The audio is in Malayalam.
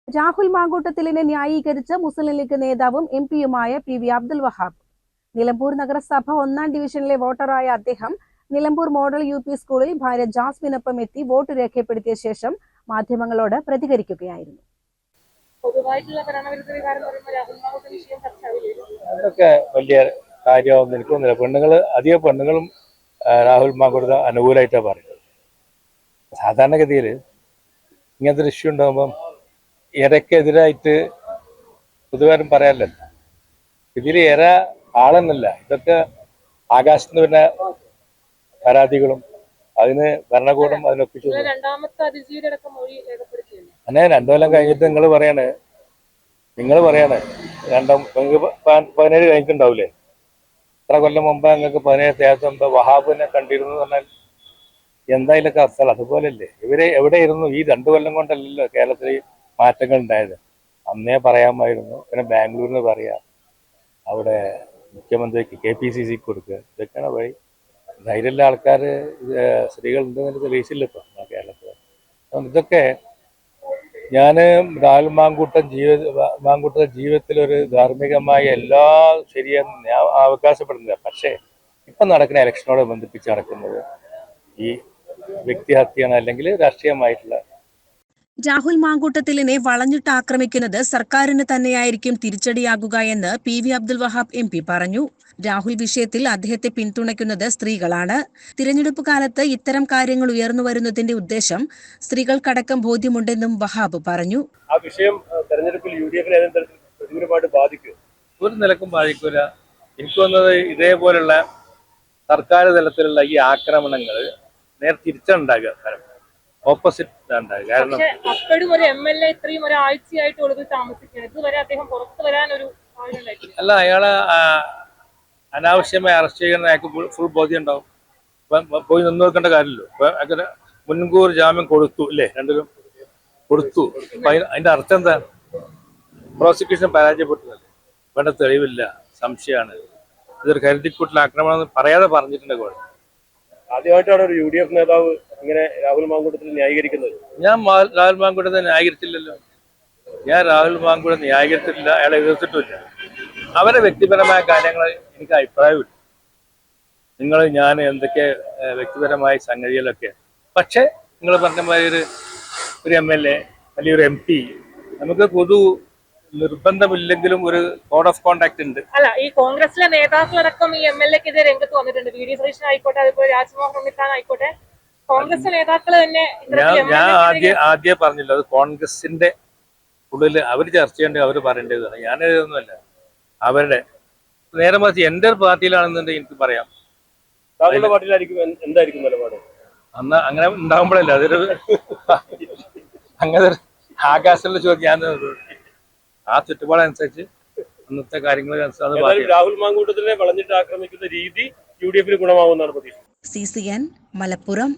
രാഹുൽ മാങ്കൂട്ടത്തിലിനെ ന്യായീകരിച്ച് മുസ്ലിം ലീഗ് നേതാവും എംപിയുമായ പി വി അബ്ദുൽ വഹാബ്. നിലമ്പൂർ നഗരസഭ 1-ാം ഡിവിഷനിലെ വോട്ടറായ അദ്ദേഹം നിലമ്പൂർ മോഡൽ യു.പി. സ്കൂളിൽ ഭാര്യ ജാസ്മിനൊപ്പം എത്തി വോട്ട് രേഖപ്പെടുത്തിയ ശേഷം മാധ്യമങ്ങളോട് പ്രതികരിക്കുകയായിരുന്നു. അതൊക്കെ വലിയ കാര്യമൊന്നും എനിക്കൊന്നുമില്ല. അധികം പെണ്ണുങ്ങളും രാഹുൽ മാങ്കൂട്ടത്തിന് അനുകൂലമായിട്ടാണ് പറയുന്നത്. സാധാരണഗതിയിൽ ഇങ്ങനത്തെ ഒരു ഇഷ്യൂ ഉണ്ടാകുമ്പം ഇരക്കെതിരായിട്ട് പൊതുവാരും പറയാറില്ലല്ലോ. ഇതിൽ ഇര ആളെന്നല്ല, ഇതൊക്കെ ആകാശത്ത് നിന്ന് പിന്നെ പരാതികളും അതിന് ഭരണകൂടം അതിനൊപ്പിച്ചു. അങ്ങനെ 2 കൊല്ലം കഴിഞ്ഞിട്ട് നിങ്ങൾ പറയാണ് 17 കഴിഞ്ഞിട്ടുണ്ടാവില്ലേ? എത്ര കൊല്ലം മുമ്പ് നിങ്ങൾക്ക് 17 തേജസ് മുമ്പ് വഹാബിനെ കണ്ടിരുന്നു പറഞ്ഞാൽ എന്തായാലൊക്കെ അർത്ഥം അതുപോലല്ലേ? ഇവര് എവിടെയിരുന്നു? ഈ 2 കൊല്ലം കൊണ്ടല്ലല്ലോ കേരളത്തിൽ മാറ്റങ്ങൾ ഉണ്ടായത്. അന്നേ പറയാമായിരുന്നു. പിന്നെ ബാംഗ്ലൂരിന് പറയാം, അവിടെ മുഖ്യമന്ത്രിക്ക് KPCC കൊടുക്കുക. ഇതൊക്കെയാണ് വഴി. ധൈര്യമുള്ള ആൾക്കാർ സ്ത്രീകൾ ഉണ്ടെന്ന് തെളിയിച്ചില്ല ഇപ്പം കേരളത്തിൽ. ഇതൊക്കെ ഞാൻ രാഹുൽ മാങ്കൂട്ട ജീവിതത്തിലൊരു ധാർമ്മികമായ എല്ലാ ശരിയെന്ന് ഞാൻ അവകാശപ്പെടുന്നില്ല. പക്ഷേ ഇപ്പം നടക്കുന്ന ഇലക്ഷനോട് ബന്ധിപ്പിച്ച് നടക്കുന്നത് ഈ വ്യക്തിഹത്യയാണ്, അല്ലെങ്കിൽ രാഷ്ട്രീയമായിട്ടുള്ള. രാഹുൽ മാങ്കൂട്ടത്തിലിനെ വളഞ്ഞിട്ട് ആക്രമിക്കുന്നത് സർക്കാരിന് തന്നെയായിരിക്കും തിരിച്ചടിയാകുക എന്ന് P V Abdul Wahab MP പറഞ്ഞു. രാഹുൽ വിഷയത്തിൽ അദ്ദേഹത്തെ പിന്തുണയ്ക്കുന്നത് സ്ത്രീകളാണ്. തിരഞ്ഞെടുപ്പ് കാലത്ത് ഇത്തരം കാര്യങ്ങൾ ഉയർന്നു വരുന്നതിന്റെ ഉദ്ദേശം സ്ത്രീകൾക്കടക്കം ബോധ്യമുണ്ടെന്നും വഹാബ് പറഞ്ഞു. ആ വിഷയം തെരഞ്ഞെടുപ്പിൽ UDF ബാധിക്കും? ഒരു നിലക്കും ബാധിക്കൂല. എനിക്ക് തോന്നുന്നത് ഇതേപോലുള്ള സർക്കാർ തലത്തിലുള്ള ഈ ആക്രമണങ്ങൾ നേരെ തിരിച്ചുണ്ടാകുക, ഓപ്പോസിറ്റ് ഉണ്ടാകുക. കാരണം അപ്പോഴും ഒരു MLA ഇത്രയും ഒരാഴ്ചയായിട്ട് ഒളിവിൽ താമസിക്കുകയാണ്. ഇതുവരെ അദ്ദേഹം പുറത്തു വരാൻ ഒരു അല്ല, അയാളെ അനാവശ്യമായി അറസ്റ്റ് ചെയ്യുന്ന അയാൾക്ക് ഫുൾ ബോധ്യം ഉണ്ടാവും. പോയി നിന്ന് നോക്കേണ്ട കാര്യമില്ലല്ലോ. അങ്ങനെ മുൻകൂർ ജാമ്യം കൊടുത്തു അല്ലേ? രണ്ടിലും കൊടുത്തു. അതിന്റെ അർത്ഥം എന്താ? പ്രോസിക്യൂഷൻ പരാജയപ്പെട്ടതല്ലേ? വേണ്ട തെളിവില്ല, സംശയമാണ്. ഇതൊരു കരുതിക്കൂട്ടൽ ആക്രമണം എന്ന് പറയാതെ പറഞ്ഞിട്ടുണ്ട് കോടതി. ആദ്യമായിട്ടാണ് ഒരു UDF നേതാവ് ഇങ്ങനെ രാഹുൽ മാങ്കൂട്ടത്തിൽ ന്യായീകരിക്കുന്നത്. ഞാൻ രാഹുൽ മാങ്കൂട്ടത്തെ ന്യായീകരിച്ചില്ലല്ലോ. ഞാൻ രാഹുൽ മാങ്കൂട്ടം ന്യായീകരിച്ചിട്ടില്ല, അയാളെ എതിർത്തിട്ടില്ല. അവരെ വ്യക്തിപരമായ കാര്യങ്ങൾ എനിക്ക് അഭിപ്രായമില്ല. ഞാൻ എന്തൊക്കെ വ്യക്തിപരമായ സംഗതികളൊക്കെ. പക്ഷെ നിങ്ങൾ പറഞ്ഞ മാതിരി ഒരു MLA അല്ലെങ്കിൽ ഒരു MP നമുക്ക് പൊതു നിർബന്ധമില്ലെങ്കിലും ഒരു കോഡ് ഓഫ് കോണ്ടാക്ട് ഉണ്ട്. അല്ല, ഈ കോൺഗ്രസിലെ നേതാക്കളടക്കം ഈ MLA-ക്കെതിരെ രംഗത്ത് വന്നിട്ടുണ്ട്. VD സതീശൻ ആയിക്കോട്ടെ, അതുപോലെ രാജ്മോഹൻ ഉണ്ണിത്താൻ ആയിക്കോട്ടെ, കോൺഗ്രസ് നേതാക്കൾ തന്നെ. ഞാൻ ആദ്യം പറഞ്ഞില്ല, അത് കോൺഗ്രസിന്റെ ഉള്ളിൽ അവർ ചർച്ച ചെയ്യേണ്ടത്, അവർ പറയേണ്ടതാണ്. ഞാനിതൊന്നുമല്ല. അവരുടെ നേരെ മറിച്ച് എന്റെ പാർട്ടിയിലാണെന്നുണ്ടെങ്കിൽ എനിക്ക് പറയാം. രാഹുലിന്റെ പാർട്ടിയിലായിരിക്കും എന്തായിരിക്കും നിലപാട്? അന്ന് അങ്ങനെ ഉണ്ടാകുമ്പോഴല്ല അതൊരു അങ്ങനെ ആകാശമുള്ള ചോദ്യം. ഞാൻ ആ ചുറ്റുപാടനുസരിച്ച് അന്നത്തെ കാര്യങ്ങൾ രാഹുൽ മാങ്കൂട്ടത്തിനെ വളഞ്ഞിട്ട് ആക്രമിക്കുന്ന രീതി UDF-ന് ഗുണമാവുമെന്നാണ് പ്രതീക്ഷ. CCN മലപ്പുറം.